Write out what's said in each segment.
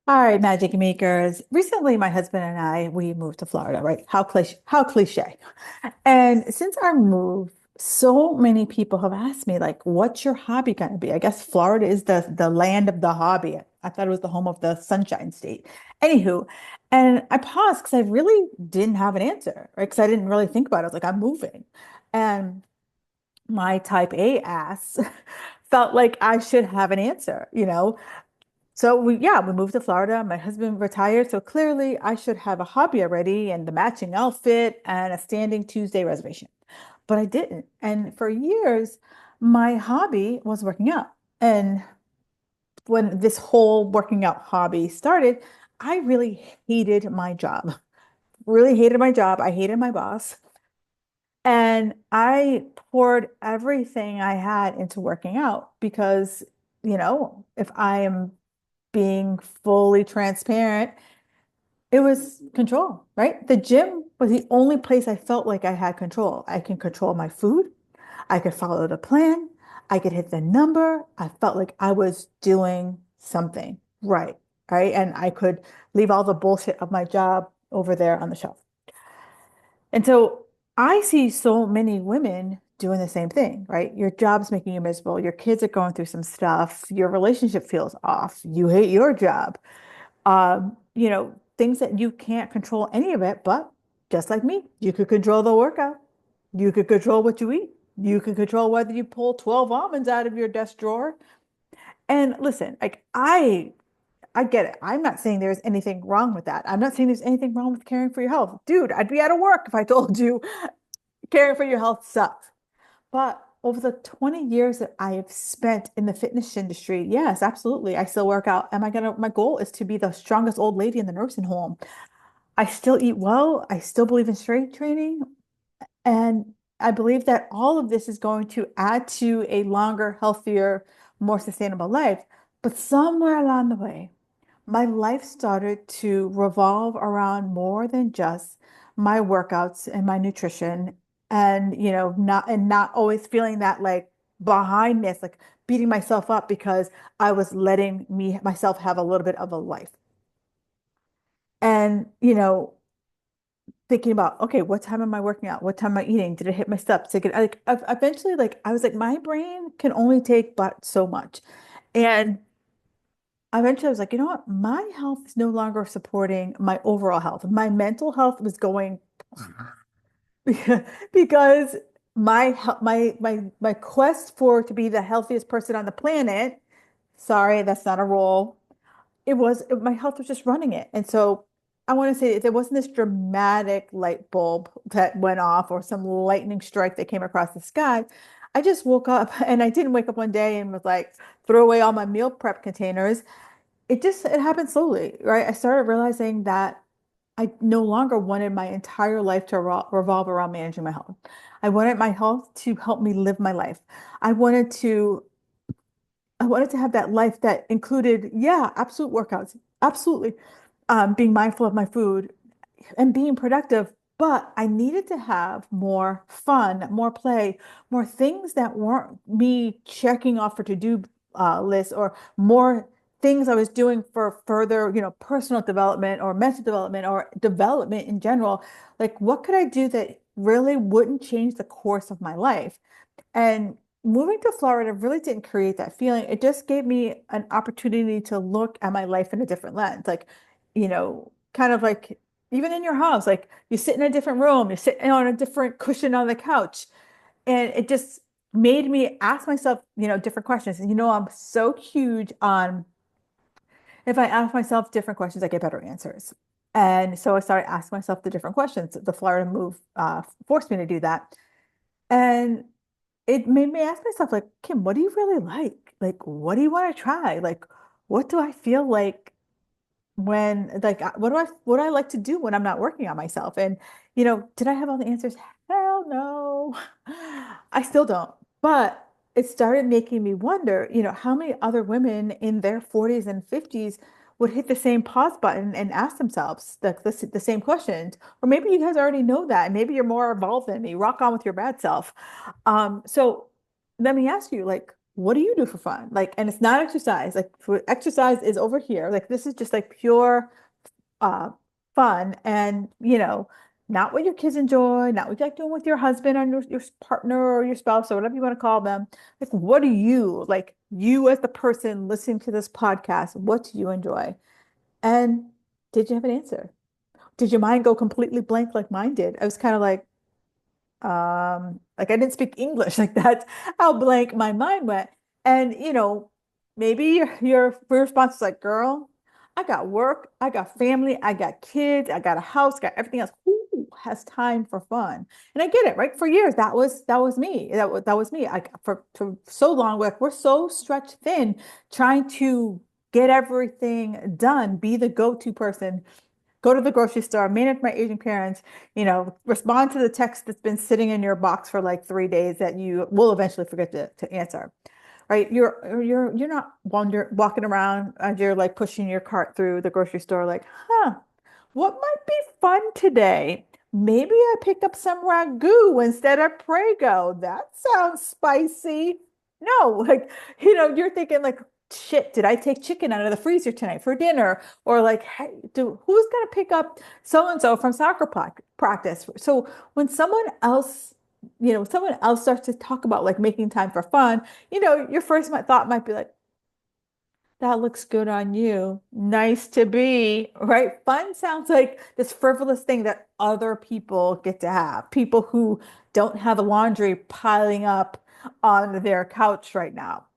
All right, magic makers. Recently, my husband and we moved to Florida, right? How cliche. And since our move, so many people have asked me, like, what's your hobby going to be? I guess Florida is the land of the hobby. I thought it was the home of the Sunshine State. Anywho, and I paused because I really didn't have an answer, right? Because I didn't really think about it. I was like, I'm moving. And my type A ass felt like I should have an answer, you know? So we moved to Florida. My husband retired, so clearly I should have a hobby already and the matching outfit and a standing Tuesday reservation. But I didn't. And for years, my hobby was working out. And when this whole working out hobby started, I really hated my job. Really hated my job. I hated my boss. And I poured everything I had into working out because, if I am being fully transparent, it was control, right? The gym was the only place I felt like I had control. I can control my food. I could follow the plan. I could hit the number. I felt like I was doing something right? And I could leave all the bullshit of my job over there on the shelf. And so I see so many women doing the same thing, right? Your job's making you miserable. Your kids are going through some stuff. Your relationship feels off. You hate your job. Things that you can't control any of it, but just like me, you could control the workout. You could control what you eat. You can control whether you pull 12 almonds out of your desk drawer. And listen, like I get it. I'm not saying there's anything wrong with that. I'm not saying there's anything wrong with caring for your health. Dude, I'd be out of work if I told you caring for your health sucks. But over the 20 years that I have spent in the fitness industry, yes, absolutely. I still work out. My goal is to be the strongest old lady in the nursing home. I still eat well. I still believe in strength training. And I believe that all of this is going to add to a longer, healthier, more sustainable life. But somewhere along the way, my life started to revolve around more than just my workouts and my nutrition and not always feeling that like behindness, like beating myself up because I was letting me myself have a little bit of a life. And thinking about, okay, what time am I working out? What time am I eating? Did I hit my steps? Eventually, like I was like, my brain can only take but so much. And eventually I was like, you know what? My health is no longer supporting my overall health. My mental health was going because my quest for to be the healthiest person on the planet, sorry, that's not a role. My health was just running it. And so I want to say if there wasn't this dramatic light bulb that went off or some lightning strike that came across the sky, I just woke up and I didn't wake up one day and was like, throw away all my meal prep containers. It happened slowly, right? I started realizing that I no longer wanted my entire life to revolve around managing my health. I wanted my health to help me live my life. I wanted to I wanted to have that life that included, yeah, absolute workouts, absolutely, being mindful of my food and being productive. But I needed to have more fun, more play, more things that weren't me checking off for to-do lists or more things I was doing for further, personal development or mental development or development in general. Like, what could I do that really wouldn't change the course of my life? And moving to Florida really didn't create that feeling. It just gave me an opportunity to look at my life in a different lens. Like, kind of like even in your house, like you sit in a different room, you're sitting on a different cushion on the couch. And it just made me ask myself, different questions. And I'm so huge on if I ask myself different questions, I get better answers. And so I started asking myself the different questions. The Florida move forced me to do that. And it made me ask myself, like, Kim, what do you really like? Like, what do you want to try? Like, what do I feel like what do I like to do when I'm not working on myself? And, did I have all the answers? Hell no. I still don't. But it started making me wonder, how many other women in their 40s and 50s would hit the same pause button and ask themselves the same questions. Or maybe you guys already know that. And maybe you're more evolved than me. Rock on with your bad self. So let me ask you, like, what do you do for fun? Like, and it's not exercise. Like, exercise is over here. Like, this is just like pure uh fun, and not what your kids enjoy, not what you like doing with your husband or your partner or your spouse or whatever you want to call them. Like, what do you like, you as the person listening to this podcast, what do you enjoy? And did you have an answer? Did your mind go completely blank like mine did? I was kind of like I didn't speak English. Like, that's how blank my mind went. And maybe your response is like, girl, I got work, I got family, I got kids, I got a house, got everything else. Who has time for fun? And I get it, right? For years, that was me. That was me. For so long, we're so stretched thin, trying to get everything done, be the go-to person, go to the grocery store, manage my aging parents, respond to the text that's been sitting in your box for like 3 days that you will eventually forget to answer. Right? You're not walking around as you're like pushing your cart through the grocery store, like, what might be fun today? Maybe I pick up some ragu instead of Prego. That sounds spicy. No, like, you're thinking like, shit, did I take chicken out of the freezer tonight for dinner? Or like, hey, who's gonna pick up so and so from soccer practice? So when someone else starts to talk about like making time for fun, your first thought might be like, that looks good on you. Nice to be, right? Fun sounds like this frivolous thing that other people get to have. People who don't have the laundry piling up on their couch right now.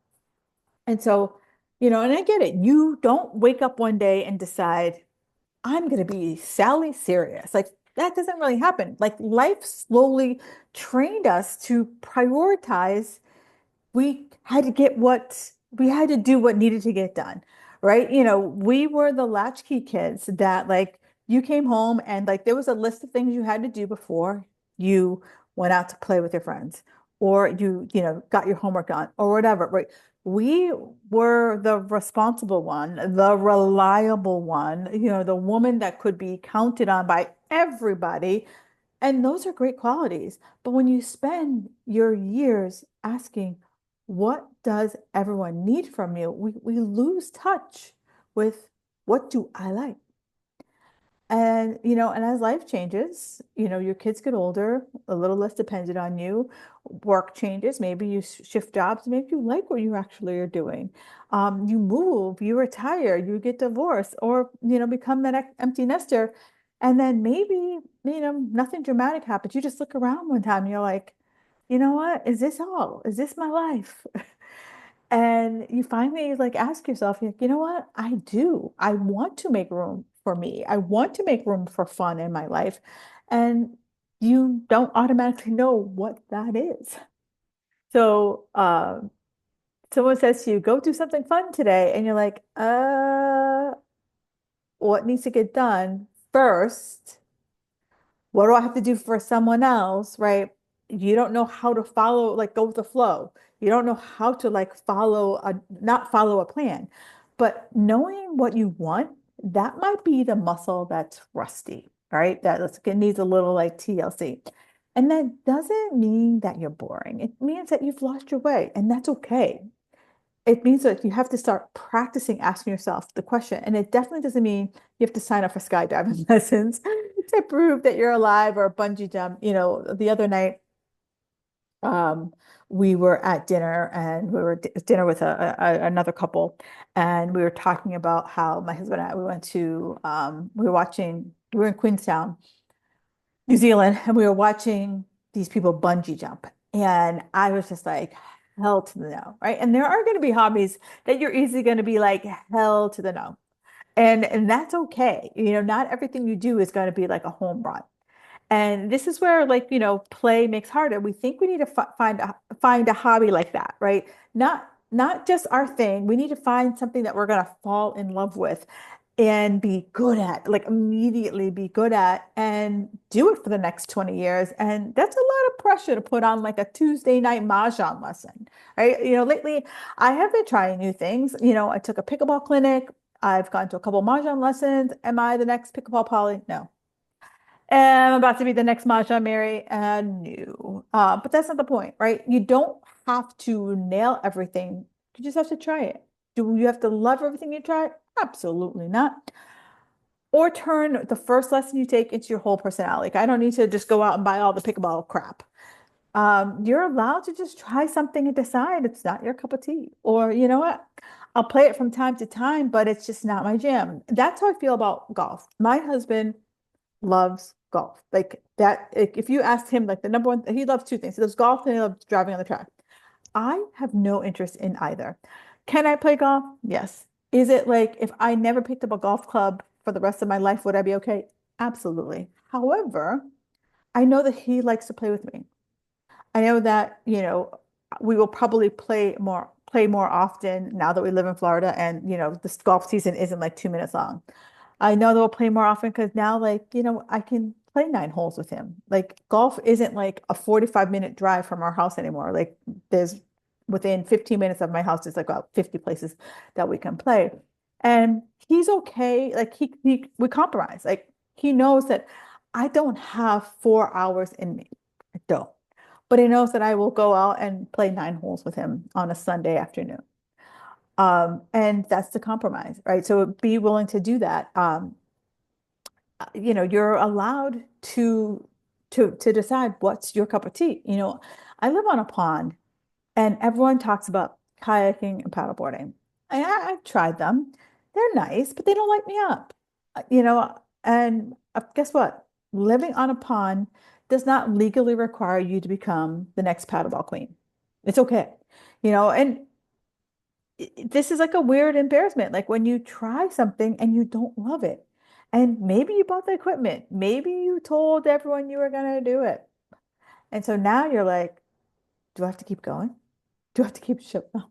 And so, and I get it. You don't wake up one day and decide, I'm going to be Sally serious. Like, that doesn't really happen. Like, life slowly trained us to prioritize. We had to do what needed to get done, right? We were the latchkey kids that, like, you came home and like there was a list of things you had to do before you went out to play with your friends, or got your homework done or whatever, right? We were the responsible one, the reliable one, the woman that could be counted on by everybody, and those are great qualities. But when you spend your years asking, what does everyone need from you? We lose touch with, what do I like? And as life changes, your kids get older, a little less dependent on you, work changes, maybe you shift jobs, maybe you like what you actually are doing. You move, you retire, you get divorced, or, become that empty nester. And then maybe, nothing dramatic happens. You just look around one time and you're like, you know what? Is this all? Is this my life? And you finally like ask yourself, you know what? I do. I want to make room for me. I want to make room for fun in my life. And you don't automatically know what that is. So someone says to you, go do something fun today. And you're like, what needs to get done first? What do I have to do for someone else, right? You don't know how to follow, like, go with the flow. You don't know how to like not follow a plan. But knowing what you want, that might be the muscle that's rusty, right? It needs a little like TLC. And that doesn't mean that you're boring. It means that you've lost your way, and that's okay. It means that you have to start practicing asking yourself the question. And it definitely doesn't mean you have to sign up for skydiving lessons to prove that you're alive, or bungee jump. The other night, um, we were at dinner, and we were at dinner with another couple, and we were talking about how my husband and I, we were in Queenstown, New Zealand, and we were watching these people bungee jump. And I was just like, hell to the no, right? And there are going to be hobbies that you're easily going to be like, hell to the no. And that's okay. Not everything you do is going to be like a home run. And this is where, like, play makes harder. We think we need to find a hobby like that, right? Not just our thing. We need to find something that we're going to fall in love with and be good at, like immediately be good at, and do it for the next 20 years. And that's a lot of pressure to put on like a Tuesday night mahjong lesson, right? Lately I have been trying new things. I took a pickleball clinic. I've gone to a couple mahjong lessons. Am I the next pickleball Polly? No. Am I about to be the next Mahjong Mary? No. But that's not the point, right? You don't have to nail everything. You just have to try it. Do you have to love everything you try? Absolutely not. Or turn the first lesson you take into your whole personality. Like, I don't need to just go out and buy all the pickleball crap. You're allowed to just try something and decide it's not your cup of tea. Or, you know what? I'll play it from time to time, but it's just not my jam. That's how I feel about golf. My husband loves golf. Like that, like, if you ask him, like the number one, he loves two things. He loves golf and he loves driving on the track. I have no interest in either. Can I play golf? Yes. Is it like if I never picked up a golf club for the rest of my life, would I be okay? Absolutely. However, I know that he likes to play with me. I know that, we will probably play more often now that we live in Florida and, this golf season isn't like 2 minutes long. I know they'll play more often because now, like, I can play 9 holes with him. Like, golf isn't like a 45-minute drive from our house anymore. Like, there's within 15 minutes of my house, there's like about 50 places that we can play. And he's okay. Like, we compromise. Like, he knows that I don't have 4 hours in me. I don't. But he knows that I will go out and play 9 holes with him on a Sunday afternoon. And that's the compromise, right? So be willing to do that. You're allowed to decide what's your cup of tea. I live on a pond and everyone talks about kayaking and paddleboarding. I've tried them. They're nice, but they don't light me up. And guess what? Living on a pond does not legally require you to become the next paddleball queen. It's okay. And this is like a weird embarrassment. Like when you try something and you don't love it. And maybe you bought the equipment. Maybe you told everyone you were going to do it. And so now you're like, do I have to keep going? Do I have to keep showing up?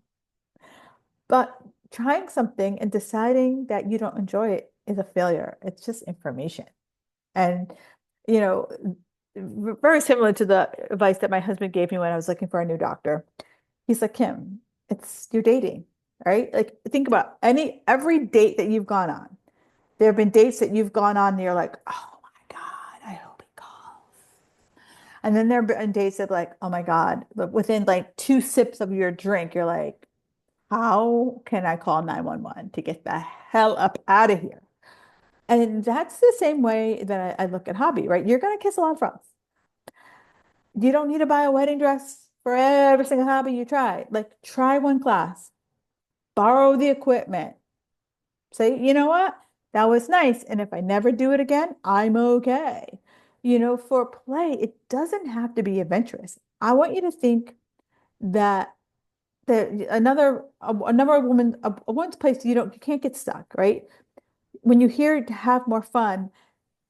But trying something and deciding that you don't enjoy it is a failure. It's just information. And, you know, very similar to the advice that my husband gave me when I was looking for a new doctor. He's like, Kim, you're dating, right? Like think about every date that you've gone on. There have been dates that you've gone on and you're like, oh my God, I hope he calls. And then there have been dates that like, oh my God, but within like 2 sips of your drink, you're like, how can I call 911 to get the hell up out of here? And that's the same way that I look at hobby, right? You're going to kiss a lot of frogs. You don't need to buy a wedding dress for every single hobby you try. Like, try one class, borrow the equipment, say, you know what? That was nice. And if I never do it again, I'm okay. For play, it doesn't have to be adventurous. I want you to think that another a woman's place, you can't get stuck, right? When you hear to have more fun,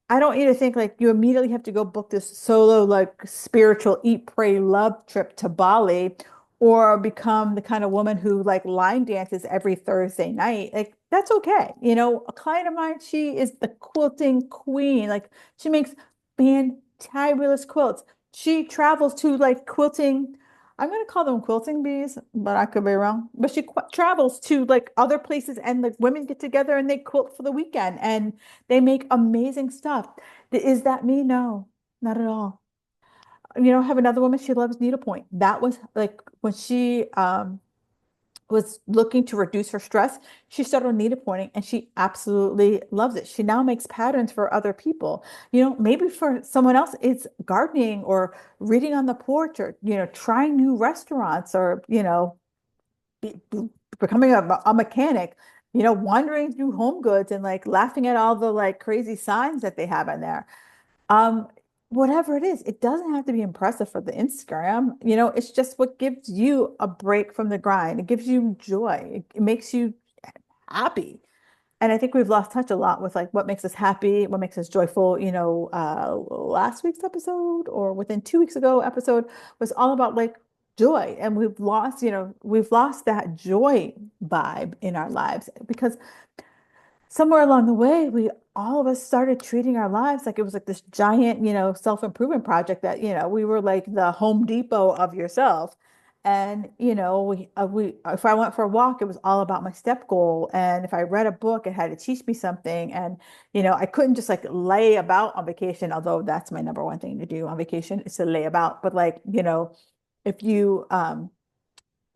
I don't need to think like you immediately have to go book this solo, like spiritual eat, pray, love trip to Bali or become the kind of woman who like line dances every Thursday night. Like that's okay. A client of mine, she is the quilting queen. Like she makes fantabulous quilts. She travels to like quilting. I'm going to call them quilting bees, but I could be wrong. But she travels to like other places and like women get together and they quilt for the weekend and they make amazing stuff. Is that me? No, not at all. I have another woman, she loves needlepoint. That was like when she was looking to reduce her stress, she started needlepointing and she absolutely loves it. She now makes patterns for other people. Maybe for someone else, it's gardening or reading on the porch or, trying new restaurants or, be, becoming a mechanic, wandering through home goods and like laughing at all the like crazy signs that they have in there. Um, Whatever it is, it doesn't have to be impressive for the Instagram. It's just what gives you a break from the grind. It gives you joy. It makes you happy. And I think we've lost touch a lot with like what makes us happy, what makes us joyful. Last week's episode or within 2 weeks ago episode was all about like joy. And we've lost that joy vibe in our lives because somewhere along the way, we all of us started treating our lives like it was like this giant, self-improvement project that, we were like the Home Depot of yourself. And, if I went for a walk, it was all about my step goal. And if I read a book, it had to teach me something. And, I couldn't just like lay about on vacation, although that's my number one thing to do on vacation is to lay about. But like, if you,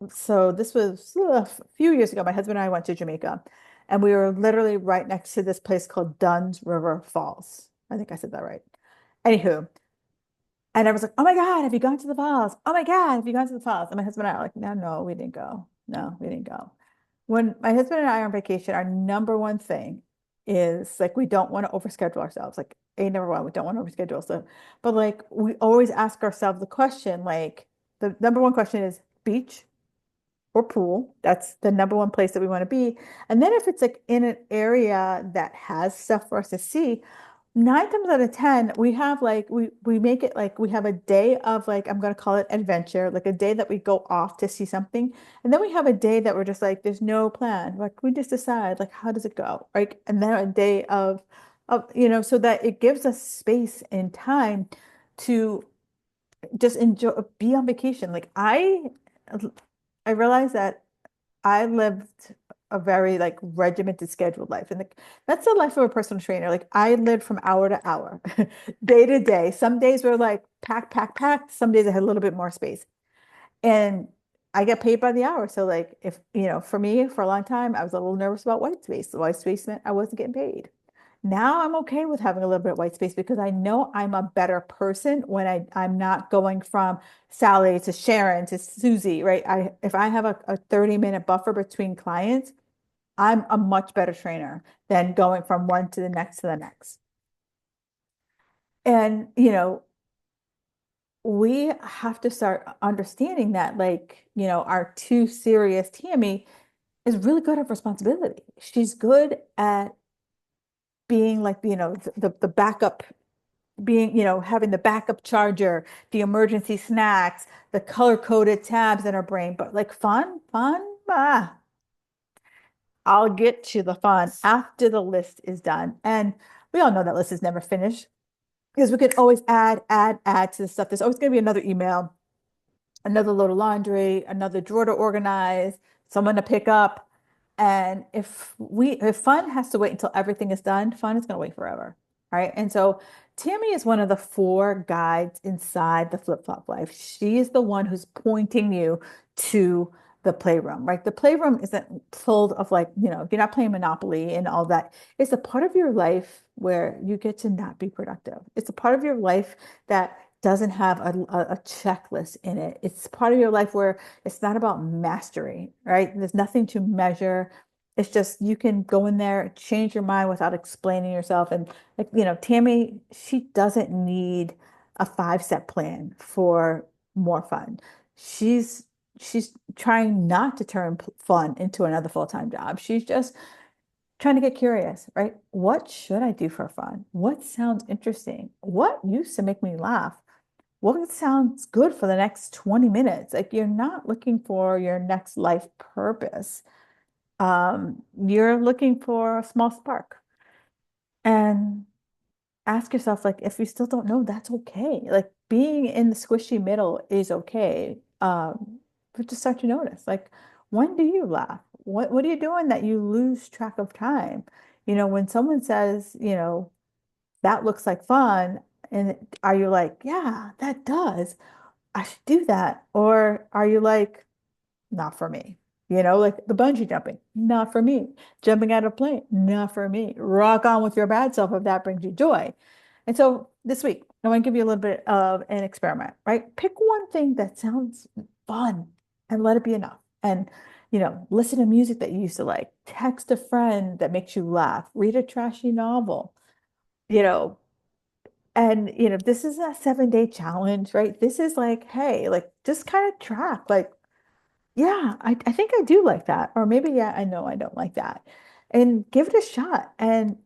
So this was a few years ago. My husband and I went to Jamaica, and we were literally right next to this place called Dunn's River Falls. I think I said that right. Anywho, and I was like, "Oh my God, have you gone to the falls? Oh my God, have you gone to the falls?" And my husband and I are like, "No, no, we didn't go. No, we didn't go." When my husband and I are on vacation, our number one thing is like we don't want to overschedule ourselves. Like number one, we don't want to overschedule. So, but like we always ask ourselves the question, like the number one question is beach or pool. That's the number one place that we want to be. And then if it's like in an area that has stuff for us to see, 9 times out of 10, we have like we make it like we have a day of like I'm gonna call it adventure, like a day that we go off to see something. And then we have a day that we're just like, there's no plan. Like we just decide like how does it go? Right. And then a day of so that it gives us space and time to just enjoy be on vacation. Like I realized that I lived a very like regimented scheduled life. And like that's the life of a personal trainer. Like I lived from hour to hour, day to day. Some days were like pack, pack, packed. Some days I had a little bit more space. And I get paid by the hour. So like if, for me, for a long time, I was a little nervous about white space. The white space meant I wasn't getting paid. Now I'm okay with having a little bit of white space because I know I'm a better person when I'm not going from Sally to Sharon to Susie, right? If I have a 30-minute buffer between clients, I'm a much better trainer than going from one to the next to the next. And, we have to start understanding that, like, our too serious Tammy is really good at responsibility. She's good at being like, the backup, being, having the backup charger, the emergency snacks, the color-coded tabs in her brain. But like fun, I'll get to the fun after the list is done. And we all know that list is never finished because we can always add to the stuff. There's always going to be another email, another load of laundry, another drawer to organize, someone to pick up. And if fun has to wait until everything is done, fun is going to wait forever. Right. And so Tammy is one of the four guides inside the flip-flop life. She is the one who's pointing you to the playroom, right? The playroom isn't filled of like, you're not playing Monopoly and all that. It's a part of your life where you get to not be productive. It's a part of your life that doesn't have a checklist in it. It's part of your life where it's not about mastery, right? There's nothing to measure. It's just you can go in there, change your mind without explaining yourself. And like, Tammy, she doesn't need a 5-step plan for more fun. She's she's trying not to turn fun into another full-time job. She's just trying to get curious, right? What should I do for fun? What sounds interesting? What used to make me laugh? What sounds good for the next 20 minutes? Like you're not looking for your next life purpose. You're looking for a small spark. And ask yourself, like, if you still don't know, that's okay. Like being in the squishy middle is okay. But just start to notice, like, when do you laugh? What are you doing that you lose track of time? When someone says, that looks like fun, and are you like, yeah, that does. I should do that. Or are you like, not for me? Like the bungee jumping, not for me. Jumping out of a plane, not for me. Rock on with your bad self if that brings you joy. And so this week, I want to give you a little bit of an experiment, right? Pick one thing that sounds fun and let it be enough. And, listen to music that you used to like, text a friend that makes you laugh, read a trashy novel, you know, and this is a 7-day challenge, right? This is like, hey, like just kind of track, like, yeah, I think I do like that. Or maybe, yeah, I know I don't like that. And give it a shot. And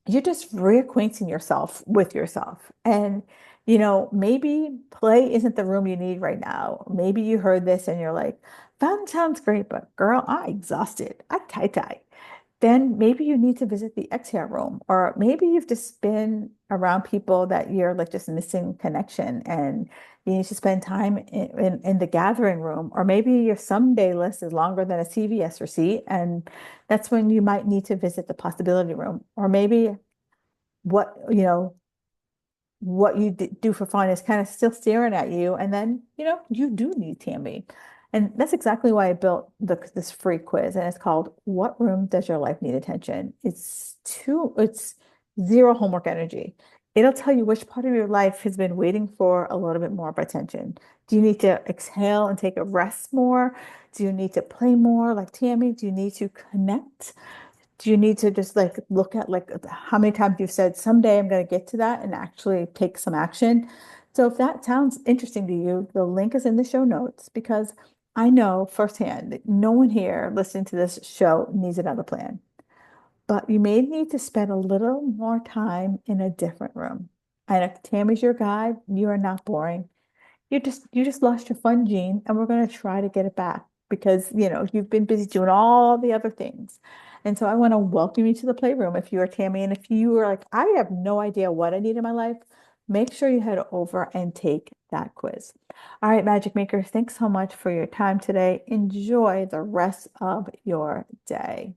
you're just reacquainting yourself with yourself. And, maybe play isn't the room you need right now. Maybe you heard this and you're like, fun sounds great, but girl, I'm exhausted. I tie-tie. Then maybe you need to visit the exhale room, or maybe you've just been around people that you're like just missing connection and you need to spend time in the gathering room, or maybe your someday list is longer than a CVS receipt, and that's when you might need to visit the possibility room, or maybe what what you do for fun is kind of still staring at you, and then you do need Tammy. And that's exactly why I built this free quiz, and it's called "What Room Does Your Life Need Attention?" It's zero homework energy. It'll tell you which part of your life has been waiting for a little bit more of attention. Do you need to exhale and take a rest more? Do you need to play more like Tammy? Do you need to connect? Do you need to just like look at like how many times you've said someday I'm going to get to that and actually take some action? So if that sounds interesting to you, the link is in the show notes because I know firsthand that no one here listening to this show needs another plan. But you may need to spend a little more time in a different room. And if Tammy's your guide, you are not boring. You just lost your fun gene, and we're going to try to get it back because you've been busy doing all the other things. And so I want to welcome you to the playroom if you are Tammy, and if you are like, I have no idea what I need in my life, make sure you head over and take that quiz. All right, Magic Makers, thanks so much for your time today. Enjoy the rest of your day.